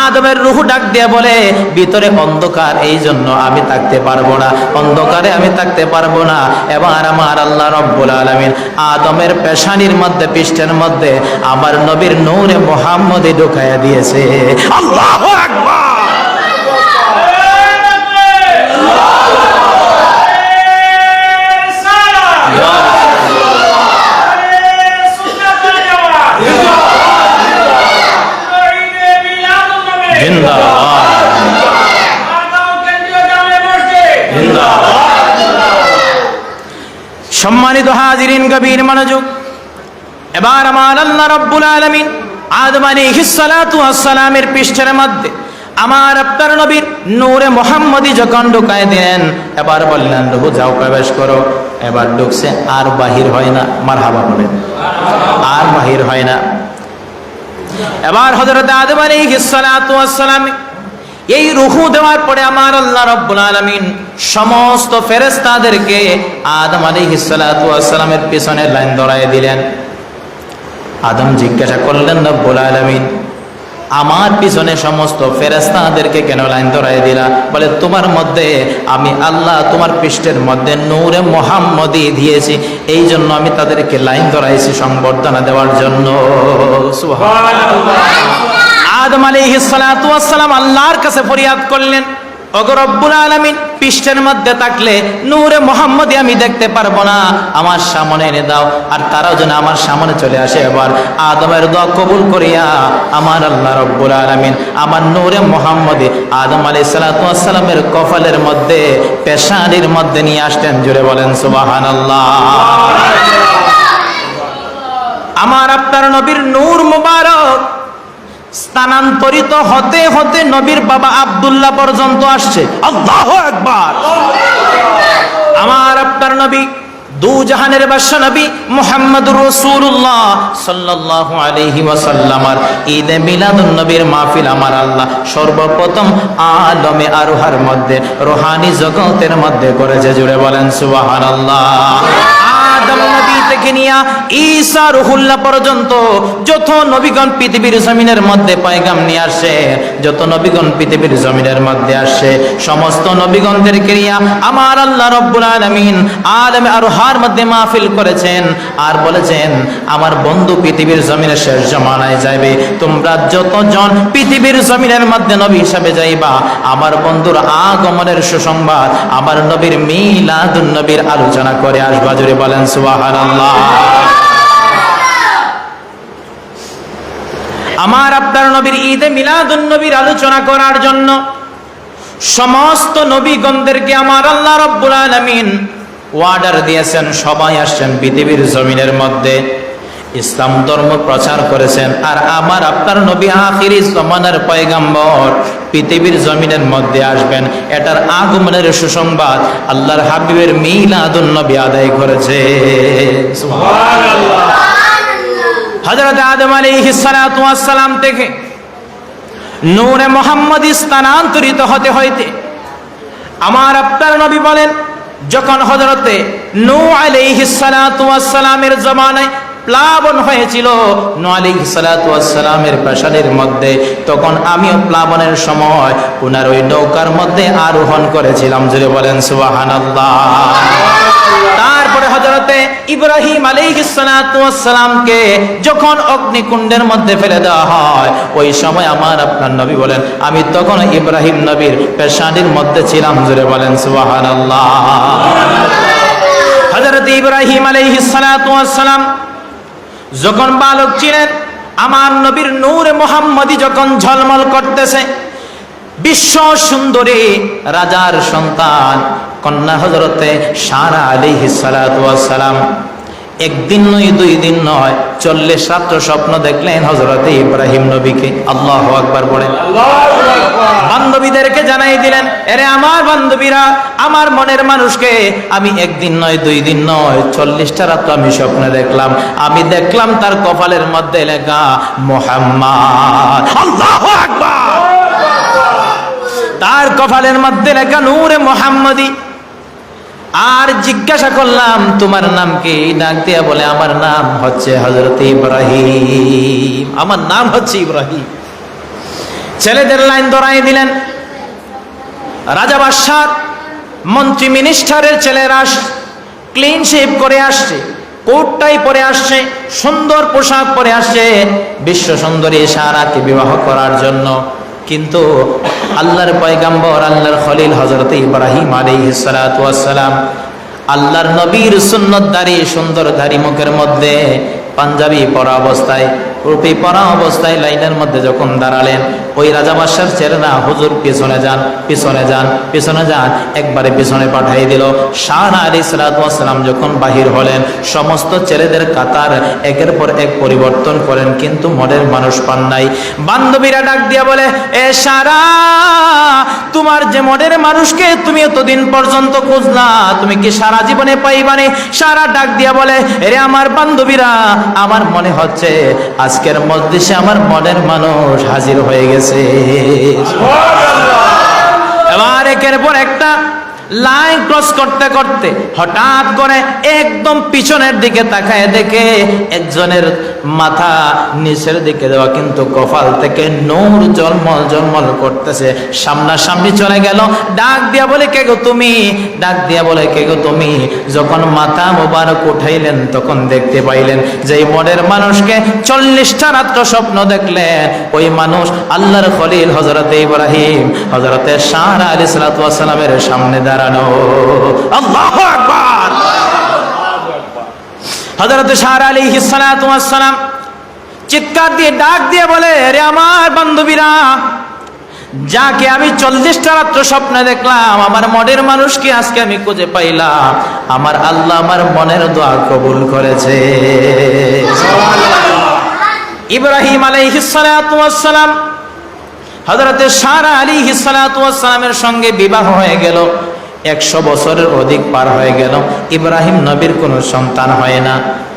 A: আদমের রূহ ডাক দিয়ে বলে, ভিতরে অন্ধকার, এই জন্য আমি থাকতে পারবো না, অন্ধকারে আমি থাকতে পারবো না। এবার আমার আল্লাহ রব্বুল আলামিন আদমের পেশানির মধ্যে, পৃষ্ঠের মধ্যে আমার নবীর নূরে মুহাম্মদী ঢুকাইয়া দিয়েছে। আল্লাহু আকবার। সম্মানিত হাজিরিন, গভীর মনোযোগ। এবার আমার আল্লাহ রাব্বুল আলামিন আদম আলাইহিস সালাতু ওয়াস সালামের পৃষ্ঠের মধ্যে আমার আপনার নবীর নূরে মুহাম্মদী যখন ঢুকায় দেন, এবার বললেন, রূহ যাও, প্রবেশ করো। এবার ঢুকছে, আর বাহির হয় না। মারহাবা বলেন। আর বাহির হয় না। এবার হযরত আদম আলাইহিস সালাতু ওয়াস সালাম এই রূহ দেওয়ার পরে আমার আল্লাহ রাব্বুল আলামিন সমস্ত ফেরেশতাদেরকে আদম আলাইহিস সালাতু ওয়াস সালামের পিছনে লাইন ধরায় দিলেন। আদম জিজ্ঞাসা করলেন, রব্বুল আলামিন, আমার পিছনে সমস্ত ফেরেশতাদেরকে কেন লাইন ধরায় দিলা? বলে, তোমার মধ্যে আমি আল্লাহ তোমার পৃষ্ঠের মধ্যে নূরে মুহাম্মদী দিয়েছি, এই জন্য আমি তাদেরকে লাইন ধরাইছি সংবর্ধনা দেওয়ার জন্য। সুবহানাল্লাহ। আদম আলাইহিস সালাতু ওয়াস সালাম আল্লাহর কাছে ফরিয়াদ করলেন, ওগো রব্বুল আলামিন, পৃষ্ঠের মধ্যে থাকলে নূরে মুহাম্মদী আমি দেখতে পারবো না, আমার সামনে এনে দাও। আর তারাও যেন আমার সামনে চলে আসে। এবার আদমের দোয়া কবুল করিয়া আমার আল্লাহ রব্বুল আলামিন আমার নূরে মুহাম্মদী আদম আলাইহিস সালাতু ওয়াস সালামের কপালের মধ্যে, পেশানির মধ্যে নিয়ে আসতেন। জুড়ে বলেন সুবহানাল্লাহ। আমার আপনার নবীর নূর মুবারক স্থানান্তরিত হতে হতে নবীর বাবা আব্দুল্লাহ পর্যন্ত আসছে। আল্লাহু আকবার। আমার আপনার নবী দু জাহানের বাদশা নবী মুহাম্মদুর রাসূলুল্লাহ সাল্লাল্লাহু আলাইহি ওয়াসাল্লামের ঈদে মিলাদুন নবীর মাহফিল আমার আল্লাহ সর্বপ্রথম আলমে আরোহার মধ্যে, রুহানি জগতের মধ্যে করেছে। জুড়ে বলেন সুবহানাল্লাহ। আদম নবী থেকে নিয়া ঈসা রুহুল্লাহ পর্যন্ত যত নবীগণ পৃথিবীর জমিনের মধ্যে পয়গাম নিয়ে আসে, যত নবীগণ পৃথিবীর জমিনের মধ্যে আসে, সমস্ত নবীগণদেরকে নিয়া আমার আল্লাহ রব্বুল আলামিন আলমে আরোহার মধ্যে মাহফিল করেছেন। আর বলেছেন, আমার বন্ধু পৃথিবীর জমিনের শেষ জমানায় যাইবে, তোমরা যতজন পৃথিবীর জমিনের মধ্যে নবী হিসাবে যাইবা, আমার বন্ধুর আগমনের সুসংবাদ, আমার নবীর মিলাদুন নবীর আলোচনা করে আসবা। জুড়ে বলেন সুবহানাল্লাহ। আমার আপনার নবীর ঈদে মিলাদুন নবীর আলোচনা করার জন্য সমস্ত নবীগণদেরকে আমার আল্লাহ রাব্বুল আলামিন অর্ডার দিয়েছেন, সবাই আসছেন পৃথিবীর জমিনের মধ্যে, ইসলাম ধর্ম প্রচার করেছেন। আর আমার আপনার নবী আখিরি জামানার পয়গম্বর পৃথিবীর জমিনের মধ্যে আসবেন, এটার আগমনের সুসংবাদ আল্লাহর হাবিবের মিলাদুন নবী আদায় করেছে। সুবহানাল্লাহ। হযরত আদম আলাইহিস সালাতু ওয়াস সালাম থেকে নূরে মুহাম্মদী স্থানান্তরিত হতে হইতে আমার আপনার নবী বলেন, যখন হযরতে নূহ আলাইহিস সালাতু ওয়াস সালামের জামানায় প্লাবন হয়েছিল নূহ আলাইহিস সালাতু ওয়াস সালামের পেশানির মধ্যে, তখন আমিও প্লাবনের সময় ওনার ওই নৌকার মধ্যে আরোহণ করেছিলাম। জোরে বলেন সুবহানাল্লাহ। তারপরে হযরতে ইব্রাহিম আলাইহিস সালাতু ওয়াস সালামকে যখন অগ্নিকুণ্ডের মধ্যে ফেলে দেওয়া হয়, ওই সময় আমার আপনার নবী বলেন আমি তখন ইব্রাহিম নবীর পেশানির মধ্যে ছিলাম। জোরে বলেন সুবহানাল্লাহ। হযরত ইব্রাহিম আলাইহিস সালাতু ওয়াস সালাম যখন বালক ছিলেন, আমার নবীর নূরে মুহাম্মদী যখন ঝলমল করতেছে, বিশ্ব সুন্দরী রাজার সন্তান কন্যা হযরতে সারা আলাইহিস সালাতু ওয়াস সালাম একদিন নয়, 2 দিন নয়, 40 রাত্র স্বপ্ন দেখলেন হযরতে ইব্রাহিম নবীকে। আল্লাহু আকবার বলেন। বান্ধবীদেরকে জানাই দিলেন, এরে আমার বান্ধবীরা, আমার মনের মানুষকে আমি একদিন নয়, 2 দিন নয়, 40টা রাত্র আমি স্বপ্নে দেখলাম। আমি দেখলাম তার কপালের মধ্যে লেখা মুহাম্মদ। আল্লাহু আকবার। তার কপালের মধ্যে লেখা নূরে মুহাম্মদী। আর জিজ্ঞাসা করলাম তোমার নাম কি? ডাক দিয়া বলে আমার নাম হচ্ছে হযরত ইব্রাহিম, আমার নাম হচ্ছে ইব্রাহিম। ছেলেদের লাইন ধরাই দিলেন। রাজা বাদশাহ, মন্ত্রী মিনিস্টারের ছেলেরা ক্লিন শেভ করে আসছে, কোট টাই পরে আসছে, সুন্দর পোশাক পরে আসছে বিশ্ব সুন্দরী সারাকে বিবাহ করার জন্য। কিন্তু আল্লাহর পয়গম্বর, আল্লাহর খলিল হযরত ইব্রাহিম আলাইহিস সালাতু ওয়াস সালাম, আল্লাহর নবীর সুন্নতধারী সুন্দরধারী মুখের মধ্যে পাঞ্জাবি পরা অবস্থায়, টুপি পরা অবস্থায় লাইনের মধ্যে যখন দাঁড়ালেন, ওই রাজা বাদশার ছেলেরা হুজুর পিছনে যান, পিছনে যান, পিছনে যান, একবারে পিছনে পাঠিয়ে দিল। সারা আলাইহিস সালাতু ওয়াস সালাম যখন বাহির হলেন, সমস্ত ছেলেদের কাতার একের পর এক পরিবর্তন করেন, কিন্তু মনের মানুষ পান নাই। বান্ধবীরা ডাক দিয়া বলে, এ সারা, তোমার যে মনের মানুষকে তুমি এতদিন পর্যন্ত খুঁজলা, তুমি কি সারা জীবনে পাইবানি? সারা ডাক দিয়া বলে, এরে আমার বান্ধবীরা, আমার মনে হচ্ছে আজকের মজলিসে আমার মনের মানুষ হাজির হয়ে গেছে। এবার একের পর একটা লাইন ক্রস করতে করতে হঠাৎ করে একদম পিছনের দিকে তাকায় দেখে একজনের মাথা নিচের দিকে দেওয়া, কিন্তু কপাল থেকে নূর জলমল জলমল করতেছে। সামনাসামনি চলে গেল, ডাক দিয়া বলে কে গো তুমি? ডাক দিয়া বলে কে গো তুমি? যখন মাথা মোবারক উঠাইলেন তখন দেখতে পাইলেন যে এই মনের মানুষকে 40টা রাত্র স্বপ্ন দেখলেন, ওই মানুষ আল্লাহর খলিল হযরতে ইব্রাহিম, হযরতে সারা আলাইহিস সালাতু ওয়াস সালামের সামনে দাঁড়ানো। আল্লাহু আকবার। হযরতে সারা আলাইহিস সালাতু ওয়াস সালাম চিৎকার দিয়ে ডাক দিয়ে বলে, রে আমার বান্ধবীরা, যাকে আমি 40টা রাত্র স্বপ্নে দেখলাম, আমার মনের মানুষকে আজকে আমি খুঁজে পাইলাম। আমার আল্লাহ আমার মনের দোয়া কবুল করেছে। ইব্রাহিম আলাইহিস সালাতু ওয়াস সালাম হযরতে সারা আলাইহিস সালাতু ওয়াস সালামের সঙ্গে বিবাহ হয়ে গেল। 100 বছরের অধিক পার হয়ে গেল, ইব্রাহিম নবীর কোনো সন্তান হয় না।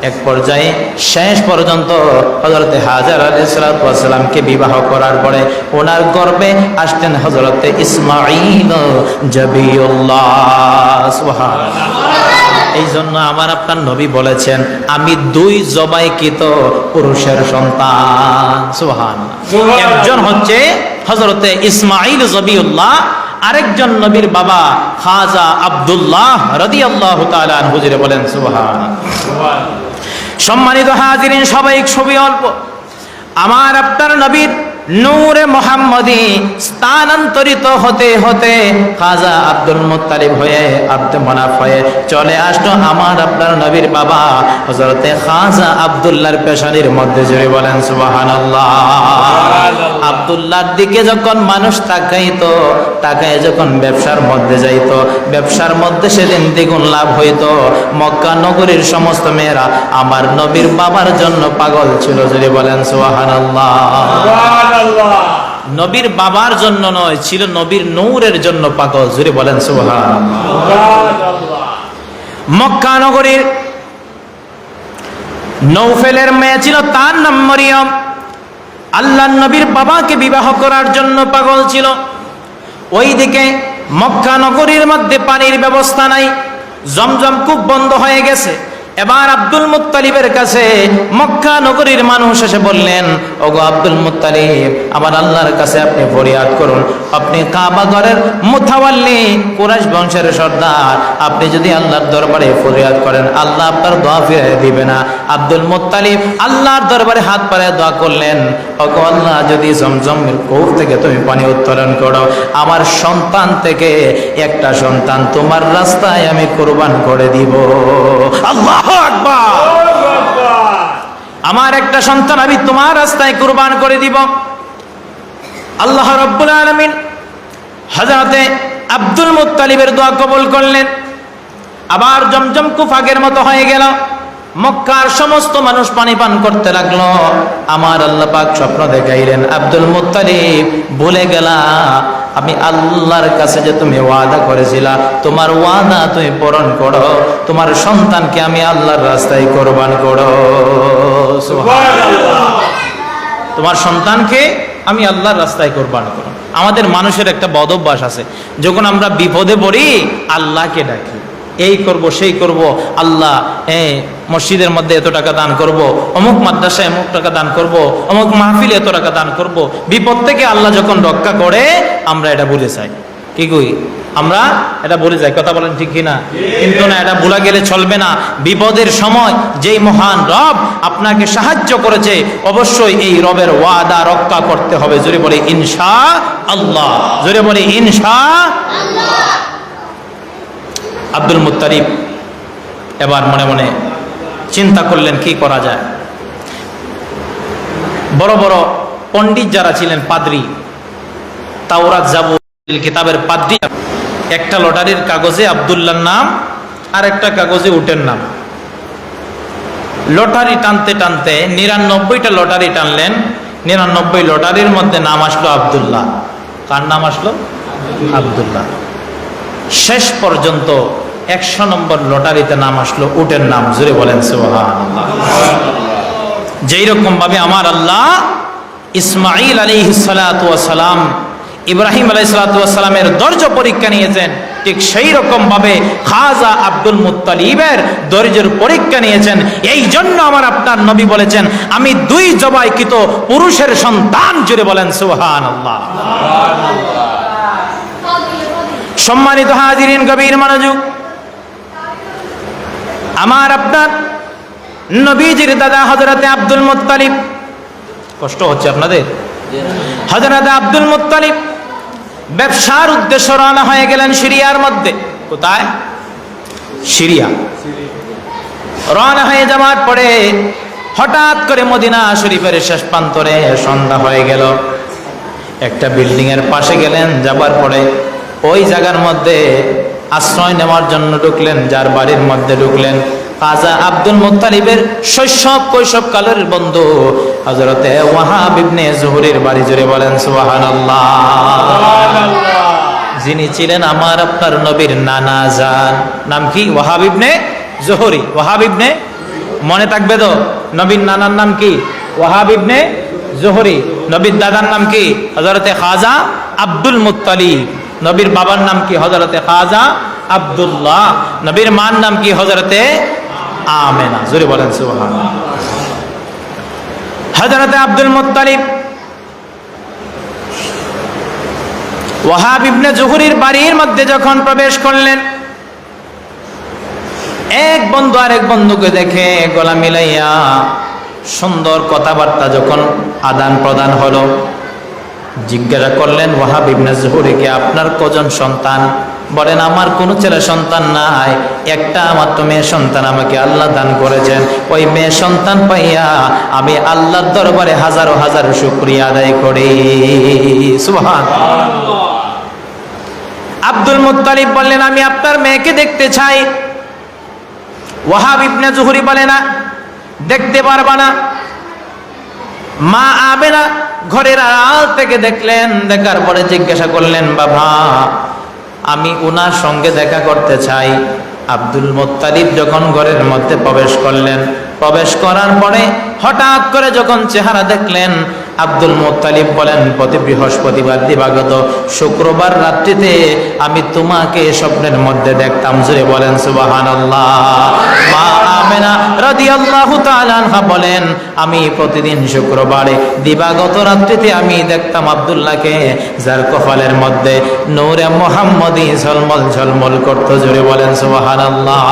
A: এক পর্যায়ে শেষ পর্যন্ত হযরতে হাজার আলাইহিস সালাতু ওয়াস সালামকে বিবাহ করার পরে ওনার গর্ভে আসতেন হযরতে ইসমাঈল জবিউল্লাহ। সুবহানাল্লাহ। এই জন্য আমার আপনার নবী বলেছেন, আমি 2 জবাইকৃত পুরুষের সন্তান। সুবহানাল্লাহ। একজন হচ্ছে হযরতে ইসমাঈল জবিউল্লাহ, আরেকজন নবীর বাবা খাজা আব্দুল্লাহ রাদিয়াল্লাহু তাআলা আনহু। হুজুরে বলেন সুবহানাল্লাহ। সম্মানিত হাজিরিন, সবাই ছবি অল্প, আমার আপনার নবীর নূরে মুহাম্মদী স্থানান্তরিত হতে হতে খাজা আব্দুল মুত্তালিব হয়ে আব্দে মানাফ হয়ে চলে আসলো আমার আপনার নবীর বাবা হযরতে খাজা আব্দুল্লাহর পেশানির মধ্যে। জোরে বলেন সুবহানাল্লাহ। আব্দুল্লাহর দিকে যখন মানুষ তাকাইতো, তাকায় যখন ব্যবসার মধ্যে যাইতো, ব্যবসার মধ্যে সেদিন দ্বিগুণ লাভ হইতো। মক্কা নগরীর সমস্ত মেয়েরা আমার নবীর বাবার জন্য পাগল ছিল। জোরে বলেন সুবহানাল্লাহ। নবীর বাবার জন্য নয়, ছিল নবীর নূরের জন্য পাগল। জোরে বলেন সুবহানাল্লাহ। মক্কা নগরীর নৌফেলের মেয়ে ছিল, তার নাম মরিয়ম। আল্লাহর নবীর বাবাকে বিবাহ করার জন্য পাগল ছিল। ওইদিকে মক্কা নগরীর মধ্যে পানির ব্যবস্থা নাই, জমজম কূপ বন্ধ হয়ে গেছে। এবার আব্দুল মুত্তালিবের কাছে মক্কা নগরীর মানুষ এসে বললেন, ওগো আব্দুল মুত্তালিব, আমার আল্লাহর কাছে আপনি ফরিয়াদ করুন। আপনি কাবা ঘরের মুতাওয়াল্লি, কুরাইশ বংশের সর্দার, আপনি যদি আল্লাহর দরবারে ফরিয়াদ করেন, আল্লাহ আপনার দোয়া ফিরিয়ে দিবে না। আব্দুল মুত্তালিব আল্লাহর দরবারে হাত পাড়ে দোয়া করলেন, ওগো আল্লাহ, যদি জমজমের কূপ থেকে তুমি পানি উত্তোলন করো, আমার সন্তান থেকে একটা সন্তান তোমার রাস্তায় আমি কুরবান করে দিব। আল্লাহু আকবার। আমার একটা সন্তান আমি তোমার রাস্তায় কুরবান করে দিব। আল্লাহ রাব্বুল আলামিন হযরতে আব্দুল মুত্তালিবের দোয়া কবুল করলেন। আবার জমজম কূপ আগের মতো হয়ে গেল। মক্কার সমস্ত মানুষ পানি পান করতে লাগলো। আমার আল্লাহ পাক স্বপ্ন দেখাইলেন, আব্দুল মুত্তালিব, ভুলে গেলা আমি আল্লাহর কাছে যে তুমি ওয়াদা করেছিলা, তোমার ওয়াদা তুমি পূরণ করো, তোমার সন্তানকে আমি আল্লাহর রাস্তায় কুরবান করো। সুবহানাল্লাহ। তোমার সন্তানকে আমি আল্লাহর রাস্তায় কুরবান করো। আমাদের মানুষের একটা বদ অভ্যাস আছে, যখন আমরা বিপদে পড়ি আল্লাহকে ডাকি, এই করব সেই করব, আল্লাহ মসজিদের মধ্যে এত টাকা দান করব, অমুক মাদ্রাসায় এমুক টাকা দান করব, অমুক মাহফিলে এত টাকা দান করব। বিপদ থেকে আল্লাহ যখন রক্ষা করে আমরা এটা ভুলে যাই। কি কই? আমরা এটা ভুলে যাই। কথা বলেন ঠিক কিনা? কিন্তু না, এটা ভুলা গেলে চলবে না। বিপদের সময় যেই মহান রব আপনাকে সাহায্য করেছে, অবশ্যই এই রবের ওয়াদা রক্ষা করতে হবে। জোরে বলে ইনশাআল্লাহ। জোরে বলে ইনশাআল্লাহ। আব্দুল মুত্তালিব এবার মনে মনে চিন্তা করলেন কি করা যায়। বড় বড় পণ্ডিত যারা ছিলেন, পাদ্রী, তাওরাত জাবুর কিতাবের পাদ্রী, একটা লটারির কাগজে আব্দুল্লাহর নাম আর একটা কাগজে উটের নাম। লটারি টানতে টানতে 99টা লটারি টানলেন। 99 লটারির মধ্যে নাম আসলো আব্দুল্লাহ। কার নাম আসলো? আব্দুল্লাহ। শেষ পর্যন্ত 100 নম্বর লটারিতে নাম আসলো উটের নাম। জোরে বলেন সুবহানাল্লাহ। যেই রকম ভাবে আমার আল্লাহ ইসমাঈল আলাইহিস সালাতু ওয়াস সালাম, ইব্রাহিম আলাইহিস সালাতু ওয়াস সালামের ধৈর্য পরীক্ষা নিয়েছেন, ঠিক সেই রকম ভাবে খাজা আব্দুল মুত্তালিবের ধৈর্যের পরীক্ষা নিয়েছেন। এই জন্য আমার আপনার নবী বলেছেন, আমি 2 জবাইকৃত পুরুষের সন্তান। জোরে বলেন সুবহানাল্লাহ। সম্মানিত হাজিরিন, গভীর মনোযোগ। আমার আপনার নবীজির দাদা হযরতে আব্দুল মুত্তালিব, কষ্ট হচ্ছে আপনাদের? হযরতে আব্দুল মুত্তালিব ব্যবসার উদ্দেশ্যে রওনা হয়ে গেলেন সিরিয়ার মধ্যে। কোথায়? সিরিয়া। রওনা হয়ে যাওয়ার পরে হঠাৎ করে মদিনা শরীফের শেষ প্রান্তরে সন্ধ্যা হয়ে গেল। একটা বিল্ডিং এর পাশে গেলেন, যাবার পরে ওই জায়গার মধ্যে আশ্রয় নেওয়ার জন্য ঢুকলেন। যার বাড়ির মধ্যে ঢুকলেন, খাজা আব্দুল মুত্তালিবের শৈশব কৈশব কালের বন্ধু হযরতে ওয়াহাব ইবনে জুহরির বাড়ি। জোরে বলেন সুবহানাল্লাহ। যিনি ছিলেন আমার আপনার নবীর নানা জান। নাম কি? ওয়াহাব ইবনে জুহরি। ওয়াহাব ইবনে, মনে থাকবে তো? নবীর নানার নাম কি? ওয়াহাব ইবনে জুহরি। নবীর দাদার নাম কি? হযরতে খাজা আব্দুল মুত্তালিব। নবীর বাবার নাম কি? হযরতে খাজা আব্দুল্লাহ। নবীর মার নাম কি? হযরতে আমেনা। জোরে বলেন সুবহানাল্লাহ। হযরতে আব্দুল মুত্তালিব ওয়াহাব ইবনে জুহরির বাড়ির মধ্যে যখন প্রবেশ করলেন, এক বন্ধু আরেক বন্ধুকে দেখে গলা মিলাইয়া সুন্দর কথাবার্তা যখন আদান প্রদান হলো, জিজ্ঞাসা করলেন ওয়াহাব ইবনে জুহরিকে, আপনার কজন সন্তান? বলেন, আমার কোনো ছেলে সন্তান নাই, একটা মাত্র মেয়ে সন্তান আমাকে আল্লাহ দান করেছেন। ওই মেয়ে সন্তান পাইয়া আমি আল্লাহর দরবারে হাজারো হাজারো শুকরিয়া আদায় করি। সুবহানাল্লাহ। আব্দুল মুত্তালিব বললেন, আমি আপনার মেয়েকে দেখতে চাই। ওয়াহাব ইবনে জুহরি বলে, না, দেখতে পারবা না। মা আমেনা ঘরের আড়াল থেকে দেখলেন, দেখার পরে জিজ্ঞাসা করলেন, বাবা, আমি ওনার সঙ্গে দেখা করতে চাই। আব্দুল মুত্তালিব যখন ঘরের মধ্যে প্রবেশ করলেন, প্রবেশ করার পরে হঠাৎ করে যখন চেহারা দেখলেন, আব্দুল মুত্তালিব বলেন, প্রতি বৃহস্পতিবার দিবাগত শুক্রবার রাত্রিতে আমি তোমাকে স্বপ্নের মধ্যে দেখতাম। জোরে বলেন সুবহানাল্লাহ। মা আমেনা রাদিয়াল্লাহু তাআলা আনহা বলেন, আমি প্রতিদিন শুক্রবারে দিবাগত রাত্রিতে আমি দেখতাম আব্দুল্লাহকে, যার কপালের মধ্যে নূরে মুহাম্মদী ঝলমল ঝলমল করত। জোরে বলেন সুবহানাল্লাহ।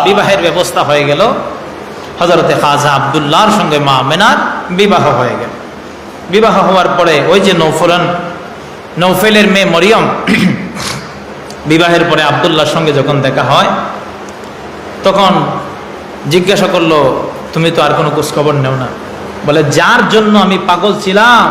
A: বিবাহের ব্যবস্থা হয়ে গেল। হযরতে খাজা আব্দুল্লাহর সঙ্গে মা আমেনার বিবাহ হয়ে গেল। বিবাহ হওয়ার পরে ওই যে নৌফেলের মেয়ে মরিয়ম, বিবাহের পরে আব্দুল্লাহর সঙ্গে যখন দেখা হয় তখন জিজ্ঞাসা করলো, তুমি তো আর কোনো খোঁজখবর নেও না? বলে, যার জন্য আমি পাগল ছিলাম